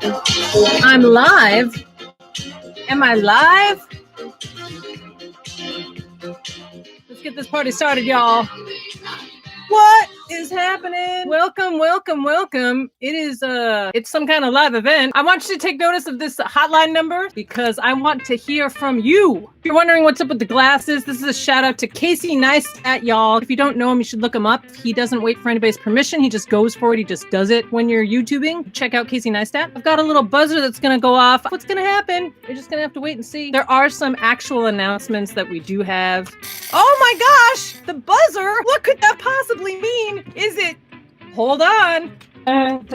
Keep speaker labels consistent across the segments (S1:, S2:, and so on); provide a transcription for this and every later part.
S1: I'm live. Am I live? Let's get this party started, y'all. What is happening? Welcome, welcome, welcome. It's some kind of live event. I want you to take notice of this hotline number because I want to hear from you. If you're wondering what's up with the glasses, this is a shout out to Casey Neistat, y'all. If you don't know him, you should look him up. He doesn't wait for anybody's permission. He just goes for it. He just does it when you're YouTubing. Check out Casey Neistat. I've got a little buzzer that's going to go off. What's going to happen? You're just going to have to wait and see. There are some actual announcements that we do have. Oh my gosh, the buzzer. What could that possibly mean? Is it? Hold on. 10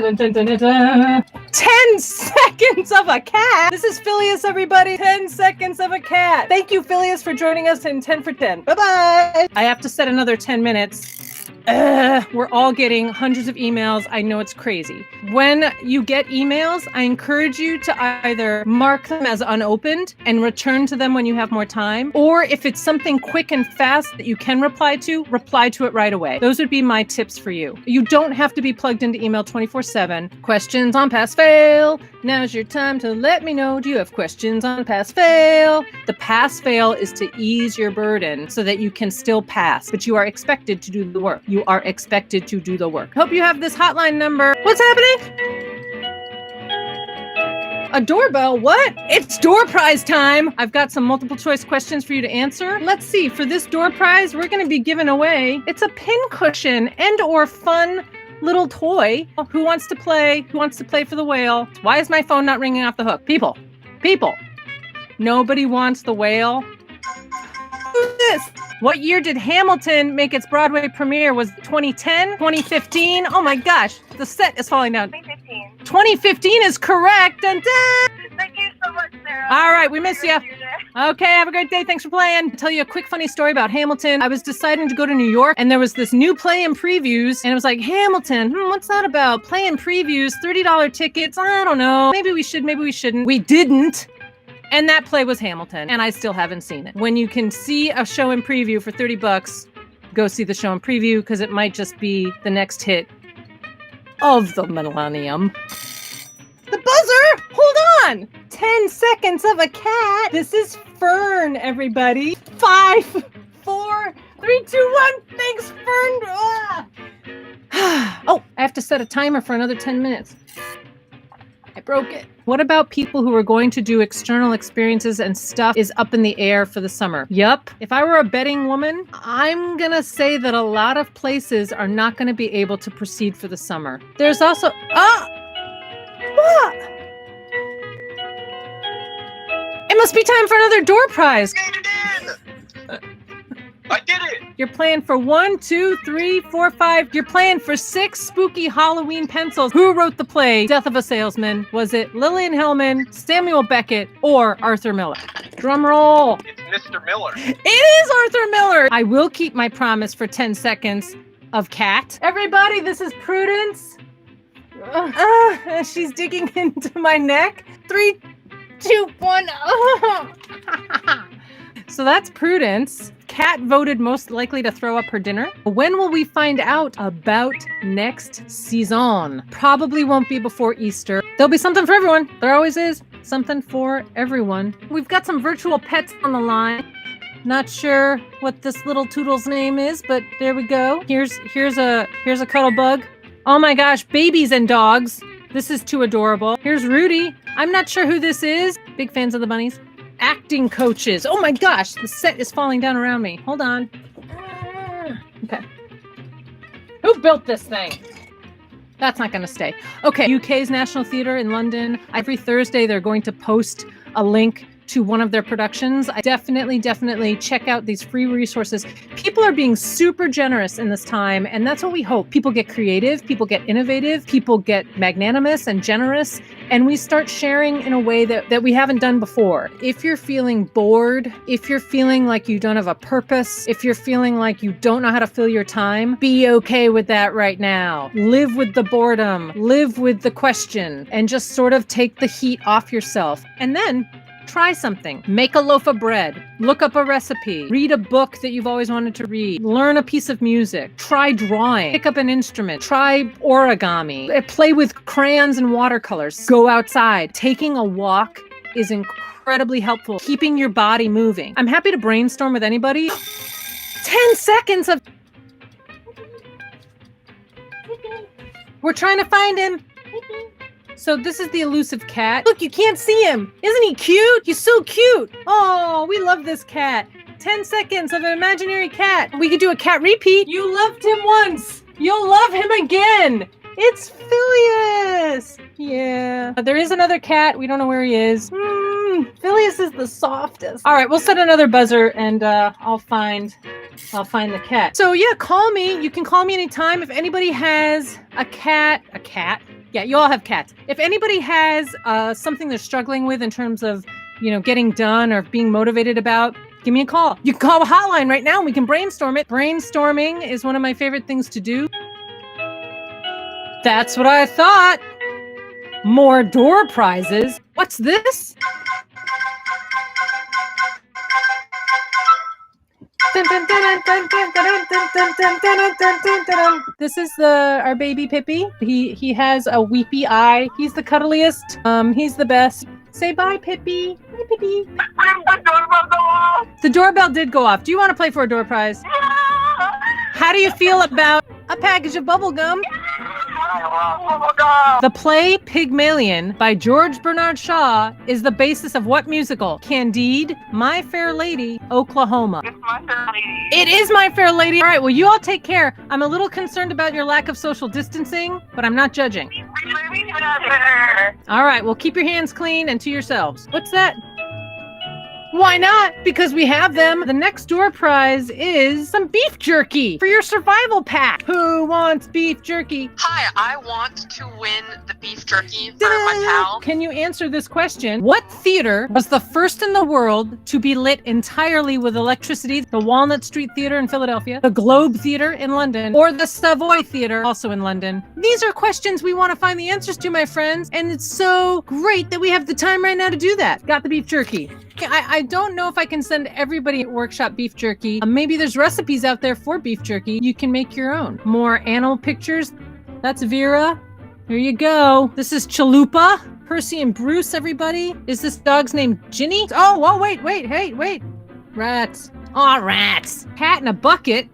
S1: seconds of a cat. This is Phileas, everybody. 10 seconds of a cat. Thank you, Phileas, for joining us in 10 for 10. Bye-bye. I have to set another 10 minutes. We're all getting hundreds of emails. I know it's crazy. When you get emails, I encourage you to either mark them as unopened and return to them when you have more time, or if it's something quick and fast that you can reply to it right away. Those would be my tips for you. You don't have to be plugged into email 24/7. Questions on pass fail. Now's your time to let me know. Do you have questions on pass fail? The pass fail is to ease your burden so that you can still pass, but you are expected to do the work. You are expected to do the work. Hope you have this hotline number. What's happening? A doorbell? What? It's door prize time. I've got some multiple choice questions for you to answer. Let's see. For this door prize, we're going to be giving away. It's a pin cushion and or fun little toy. Who wants to play? Who wants to play for the whale? Why is my phone not ringing off the hook? People. Nobody wants the whale. Who's this? What year did Hamilton make its Broadway premiere? Was it 2010? 2015? Oh my gosh, the set is falling down.
S2: 2015.
S1: 2015 is correct. Dun, dun.
S2: Thank you so much, Sara.
S1: All right, we miss you. Okay, have a great day. Thanks for playing. I'll tell you a quick funny story about Hamilton. I was deciding to go to New York, and there was this new play in previews, and it was like, Hamilton, what's that about? Play in previews, $30 tickets. I don't know. Maybe we should, maybe we shouldn't. We didn't. And that play was Hamilton, and I still haven't seen it. When you can see a show in preview for $30, go see the show in preview, because it might just be the next hit of the millennium. The buzzer! Hold on! 10 seconds of a cat. This is Fern, everybody. 5, 4, 3, 2, 1. Thanks, Fern. Oh, I have to set a timer for another 10 minutes. I broke it. What about people who are going to do external experiences and stuff is up in the air for the summer? Yup. If I were a betting woman, I'm going to say that a lot of places are not going to be able to proceed for the summer. There's also... What? It must be time for another door prize.
S3: I did it!
S1: You're playing for 1, 2, 3, 4, 5. You're playing for 6 spooky Halloween pencils. Who wrote the play Death of a Salesman? Was it Lillian Hellman, Samuel Beckett, or Arthur Miller? Drum roll.
S3: It's Mr. Miller.
S1: It is Arthur Miller. I will keep my promise for 10 seconds of cat. Everybody, this is Prudence. She's digging into my neck. 3, 2, 1. So that's Prudence. Cat voted most likely to throw up her dinner. When will we find out about next season? Probably won't be before Easter. There'll be something for everyone. There always is something for everyone. We've got some virtual pets on the line. Not sure what this little toodle's name is, but there we go. Here's a cuddle bug. Oh my gosh, babies and dogs. This is too adorable. Here's Rudy. I'm not sure who this is. Big fans of the bunnies. Acting coaches. Oh my gosh, the set is falling down around me. Hold on. Okay. Who built this thing? That's not going to stay. Okay, UK's National Theatre in London. Every Thursday, they're going to post a link to one of their productions. I definitely check out these free resources. People are being super generous in this time, and that's what we hope. People get creative, people get innovative, people get magnanimous and generous, and we start sharing in a way that we haven't done before. If you're feeling bored, if you're feeling like you don't have a purpose, if you're feeling like you don't know how to fill your time, be okay with that right now. Live with the boredom, live with the question, and just sort of take the heat off yourself. And then Try something. Make a loaf of bread. Look up a recipe. Read a book that you've always wanted to read. Learn a piece of music. Try drawing. Pick up an instrument. Try origami. Play with crayons and watercolors. Go outside. Taking a walk is incredibly helpful. Keeping your body moving. I'm happy to brainstorm with anybody. 10 seconds of... We're trying to find him. So this is the elusive cat. Look, you can't see him. Isn't he cute? He's so cute. Oh, we love this cat. 10 seconds of an imaginary cat. We could do a cat repeat. You loved him once. You'll love him again. It's Phileas. Yeah. There is another cat. We don't know where he is. Phileas is the softest. All right, we'll set another buzzer and I'll find the cat. So yeah, call me. You can call me anytime. If anybody has a cat. Yeah, you all have cats. If anybody has something they're struggling with in terms of, getting done or being motivated about, give me a call. You can call a hotline right now and we can brainstorm it. Brainstorming is one of my favorite things to do. That's what I thought. More door prizes. What's this? This is our baby Pippi. He has a weepy eye. He's the cuddliest. He's the best. Say bye, Pippi. Bye, Pippi. The doorbell go off. The doorbell did go off. Do you want to play for a door prize? How do you feel about a package of bubble gum? The play Pygmalion by George Bernard Shaw is the basis of what musical? Candide, My Fair Lady, Oklahoma.
S2: It's My Fair Lady.
S1: It is My Fair Lady. All right, well, you all take care. I'm a little concerned about your lack of social distancing, but I'm not judging. All right, well, keep your hands clean and to yourselves. What's that? Why not? Because we have them. The next door prize is some beef jerky for your survival pack. Who wants beef jerky?
S2: Hi, I want to win the beef jerky for my pal.
S1: Can you answer this question? What theater was the first in the world to be lit entirely with electricity? The Walnut Street Theater in Philadelphia, the Globe Theater in London, or the Savoy Theater, also in London? These are questions we want to find the answers to, my friends, and it's so great that we have the time right now to do that. Got the beef jerky. I don't know if I can send everybody at Workshop beef jerky. Maybe there's recipes out there for beef jerky. You can make your own. More animal pictures. That's Vera. There you go. This is Chalupa. Percy and Bruce, everybody. Is this dog's name Ginny? Oh, whoa, wait. Hey, wait. Rats. Aw, rats. Cat in a bucket.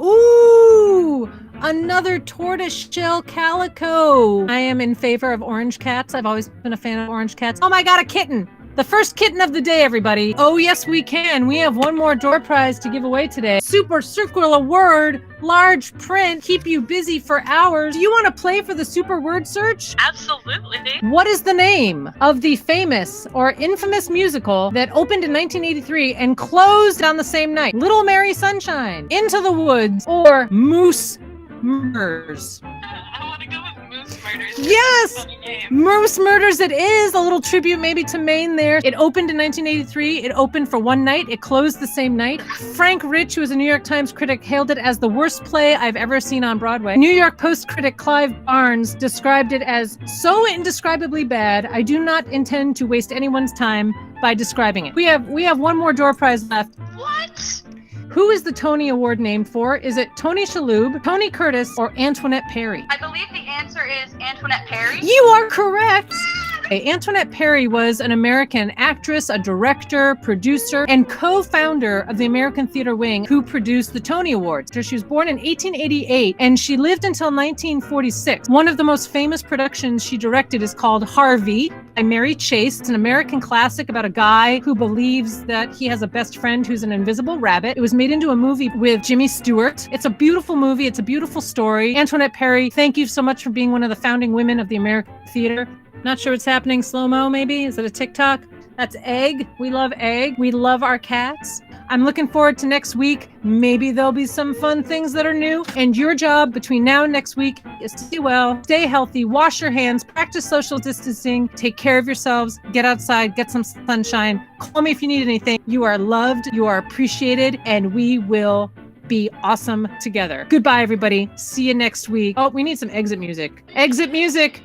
S1: Ooh, another tortoiseshell calico. I am in favor of orange cats. I've always been a fan of orange cats. Oh my God, a kitten. The first kitten of the day, everybody. Oh, yes, we can. We have one more door prize to give away today. Super circular word, large print, keep you busy for hours. Do you want to play for the super word search?
S2: Absolutely.
S1: What is the name of the famous or infamous musical that opened in 1983 and closed on the same night? Little Mary Sunshine, Into the Woods, or Moose Murders?
S2: I want to go with Moose Murders.
S1: Yes! Moose Murders it is. A little tribute maybe to Maine there. It opened in 1983. It opened for one night. It closed the same night. Frank Rich, who is a New York Times critic, hailed it as the worst play I've ever seen on Broadway. New York Post critic Clive Barnes described it as so indescribably bad, I do not intend to waste anyone's time by describing it. We have one more door prize left.
S2: What?
S1: Who is the Tony Award named for? Is it Tony Shalhoub, Tony Curtis, or Antoinette Perry?
S2: I believe the answer is Antoinette Perry.
S1: You are correct. Antoinette Perry was an American actress, a director, producer, and co-founder of the American Theater Wing who produced the Tony Awards. She was born in 1888 and she lived until 1946. One of the most famous productions she directed is called Harvey by Mary Chase. It's an American classic about a guy who believes that he has a best friend who's an invisible rabbit. It was made into a movie with Jimmy Stewart. It's a beautiful movie. It's a beautiful story. Antoinette Perry, thank you so much for being one of the founding women of the American theater. Not sure what's happening. Slow-mo, maybe? Is it a TikTok? That's Egg. We love Egg. We love our cats. I'm looking forward to next week. Maybe there'll be some fun things that are new. And your job between now and next week is to do well, stay healthy, wash your hands, practice social distancing, take care of yourselves, get outside, get some sunshine. Call me if you need anything. You are loved, you are appreciated, and we will be awesome together. Goodbye, everybody. See you next week. Oh, we need some exit music. Exit music.